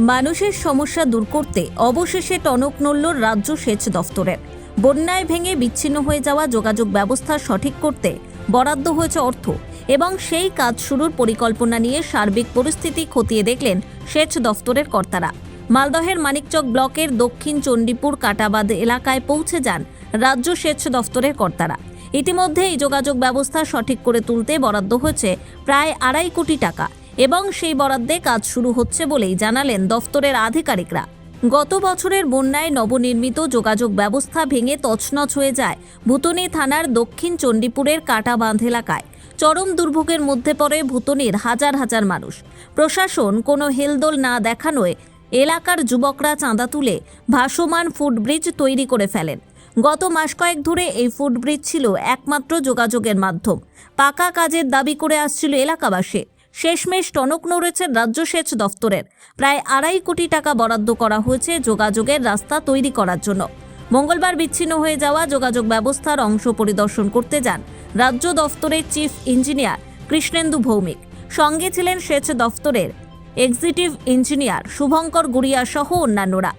মানুষের সমস্যা দূর করতে অবশেষে টনক নড়ল রাজ্য সেচ দফতরের। বন্যায় ভেঙে বিচ্ছিন্ন হয়ে যাওয়া যোগাযোগ ব্যবস্থা সঠিক করতে বরাদ্দ হয়েছে অর্থ এবং সেই কাজ শুরুর পরিকল্পনা নিয়ে সার্বিক পরিস্থিতি খতিয়ে দেখলেন সেচ দফতরের কর্তারা। মালদহের মানিকচক ব্লকের দক্ষিণ চণ্ডীপুর কাটাবাদ এলাকায় পৌঁছে যান রাজ্য সেচ দফতরের কর্তারা। ইতিমধ্যে এই যোগাযোগ ব্যবস্থা সঠিক করে তুলতে বরাদ্দ হয়েছে প্রায় 2.5 কোটি টাকা এবং সেই বরাদ্দে কাজ শুরু হচ্ছে বলেই জানালেন দফতরের আধিকারিকরা। গত বছরের বন্যায় নবনির্মিত যোগাযোগ ব্যবস্থা ভেঙে তছনছ হয়ে যায় ভুতনি থানার দক্ষিণ চণ্ডীপুরের কাটাবাঁধ এলাকায়। চরম দুর্ভোগের মধ্যে পড়ে ভুতনির হাজার হাজার মানুষ। প্রশাসন কোনো হেলদোল না দেখানোয় এলাকার যুবকরা চাঁদা তুলে ভাসমান ফুটব্রিজ তৈরি করে ফেলেন। গত মাস কয়েক ধরে এই ফুটব্রিজ ছিল একমাত্র যোগাযোগের মাধ্যম। পাকা কাজের দাবি করে আসছিল এলাকাবাসী। শেষমেশ টনক নড়েছে রাজ্য সেচ দফতরের। প্রায় 2.5 কোটি টাকা বরাদ্দ করা হয়েছে যোগাযোগের রাস্তা তৈরি করার জন্য। মঙ্গলবার বিচ্ছিন্ন হয়ে যাওয়া যোগাযোগ ব্যবস্থার অংশ পরিদর্শন করতে যান রাজ্য দফতরের চিফ ইঞ্জিনিয়ার কৃষ্ণেন্দু ভৌমিক। সঙ্গে ছিলেন সেচ দফতরের এক্সিকিউটিভ ইঞ্জিনিয়ার শুভঙ্কর গুড়িয়া সহ অন্যান্যরা।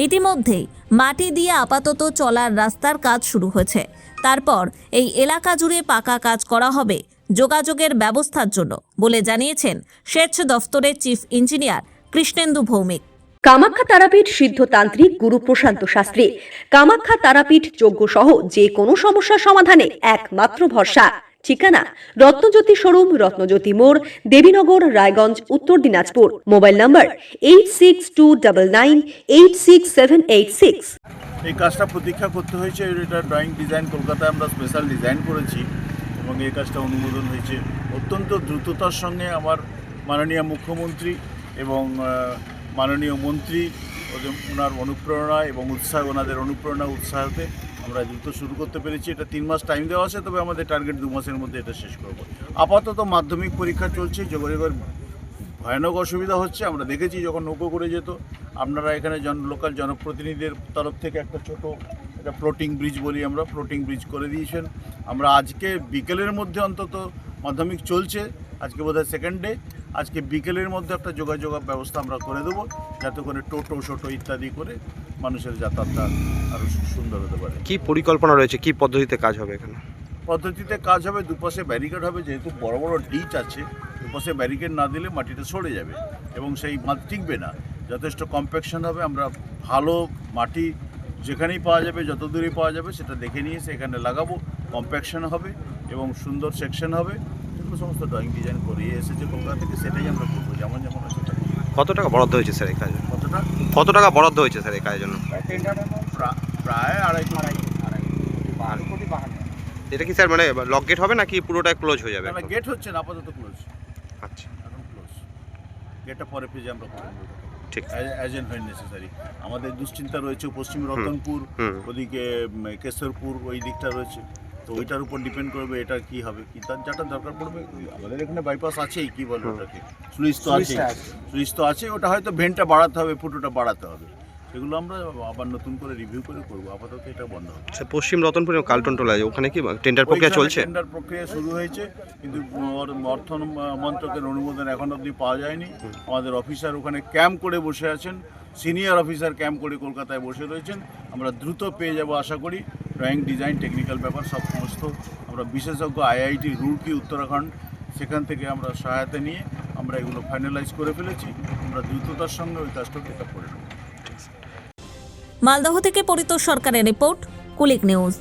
ইতিমধ্যেই মাটি দিয়ে আপাতত চলার রাস্তার কাজ শুরু হয়েছে। তারপর এই এলাকা জুড়ে পাকা কাজ করা হবে যোগাযোগের ব্যবস্থার জন্য বলে জানিয়েছেন সেচ দফতরের চিফ ইঞ্জিনিয়ার কৃষ্ণেন্দু ভৌমিক। কামাখ্যা তারাপীঠ সিদ্ধতান্ত্রিক গুরু প্রশান্ত শাস্ত্রী। কামাখ্যা তারাপীঠ যজ্ঞ সহ যে কোনো সমস্যার সমাধানে একমাত্র ভরসা। ঠিকানা রত্নজ্যোতি শোরুম, রত্নজ্যোতি মোড়, দেবীনগর, রায়গঞ্জ, উত্তর দিনাজপুর। মোবাইল নম্বর 8629986786। এই কাজটা প্রতীক্ষা করতে হয়েছে। এটা ড্রয়িং ডিজাইন কলকাতায় আমরা স্পেশাল ডিজাইন করেছি এবং এই কাজটা অনুমোদন হয়েছে। অত্যন্ত দ্রুততার সঙ্গে আমার মাননীয় মুখ্যমন্ত্রী এবং মাননীয় মন্ত্রী ওনার অনুপ্রেরণা এবং উৎসাহ, ওনাদের অনুপ্রেরণা উৎসাহতে আমরা দ্রুত শুরু করতে পেরেছি। এটা 3 মাস টাইম দেওয়া আছে, তবে আমাদের টার্গেট 2 মাসের মধ্যে এটা শেষ করব। আপাতত মাধ্যমিক পরীক্ষা চলছে। যোগাযোগের ভয়ানক অসুবিধা হচ্ছে। আমরা দেখেছি যখন নৌকো করে যেত, আপনারা এখানে লোকাল জনপ্রতিনিধিদের তরফ থেকে একটা ছোট একটা ফ্লোটিং ব্রিজ বলি আমরা, ফ্লোটিং ব্রিজ করে দিয়েছেন। আমরা আজকে বিকেলের মধ্যে অন্তত মাধ্যমিক চলছে, আজকে বোধহয় সেকেন্ড ডে, আজকে বিকেলের মধ্যে একটা যোগাযোগ ব্যবস্থা আমরা করে দেবো, যাতে করে টোটো শোটো ইত্যাদি করে মানুষের যাতায়াতটা আরও সুন্দর হতে পারে। কি পরিকল্পনা রয়েছে, কি পদ্ধতিতে কাজ হবে এখানে? পদ্ধতিতে কাজ হবে, দুপাশে ব্যারিকেড হবে। যেহেতু বড় বড় ডিচ আছে, দুপাশে ব্যারিকেড না দিলে মাটিটা সরে যাবে এবং সেই বাঁধ টিকবে না। যথেষ্ট কম্প্যাকশন হবে। আমরা ভালো মাটি যেখানেই পাওয়া যাবে, যত দূরেই পাওয়া যাবে সেটা দেখে নিয়ে সেখানে লাগাবো। কম্প্যাকশন হবে এবং সুন্দর সেকশন হবে। এগুলো সমস্ত ড্রয়িং ডিজাইন করিয়ে এসেছে কলকাতা থেকে, সেটাই আমরা করবো যেমন যেমন আছে। কত টাকা বরাদ্দ হয়েছে স্যার এই কাজে? কত টাকা বরাদ্দ হয়েছে স্যার এই কাজের জন্য? প্রায় 2.5 কোটি। এটা কি স্যার মানে লক গেট হবে নাকি পুরোটা ক্লোজ হয়ে যাবে? গেট হচ্ছে না, আপাতত ক্লোজ। আচ্ছা, এখন ক্লোজ। গেটটা পরে পেজে আমরা করে নেব, ঠিক অ্যাজ এন্ড হোয়েন নেসেসারি। আমাদের দুশ্চিন্তা রয়েছে পশ্চিম রতনপুর, ওদিকে কেশরপুর, ওই দিকটা রয়েছে। তো ওইটার উপর ডিপেন্ড করবে এটা কি হবে, কি তার যেটা দরকার পড়বে। আমাদের এখানে বাইপাস আছেই, কি বলবো ওটাকে, সুইচ তো আছে। ওটা হয়তো ভেন্টটা বাড়াতে হবে, ফুটোটা বাড়াতে হবে। সেগুলো আমরা আবার নতুন করে রিভিউ করে করবো। আপাতত এটা বন্ধ হবে। আচ্ছা, পশ্চিম রতনপুরে কালটন টোলা ওখানে কি টেন্ডার প্রক্রিয়া চলছে? টেন্ডার প্রক্রিয়া শুরু হয়েছে, কিন্তু অর্থ মন্ত্রকের অনুমোদন এখন অবধি পাওয়া যায়নি। আমাদের অফিসার ওখানে ক্যাম্প করে বসে আছেন, সিনিয়র অফিসার ক্যাম্প করে কলকাতায় বসে রয়েছেন। আমরা দ্রুত পেয়ে যাব আশা করি। ড্রয়িং ডিজাইন টেকনিক্যাল ব্যাপার সমস্ত আমরা বিশেষজ্ঞ IIT রুড়কি উত্তরাখণ্ড, সেখান থেকে আমরা সহায়তা নিয়ে আমরা এগুলো ফাইনালাইজ করে ফেলেছি। আমরা দ্রুততার সঙ্গে ওই কাজটা টেক আপ করে নেব। মালদহ থেকে পরিতোষ সরকারের রিপোর্ট, কুলিক নিউজ।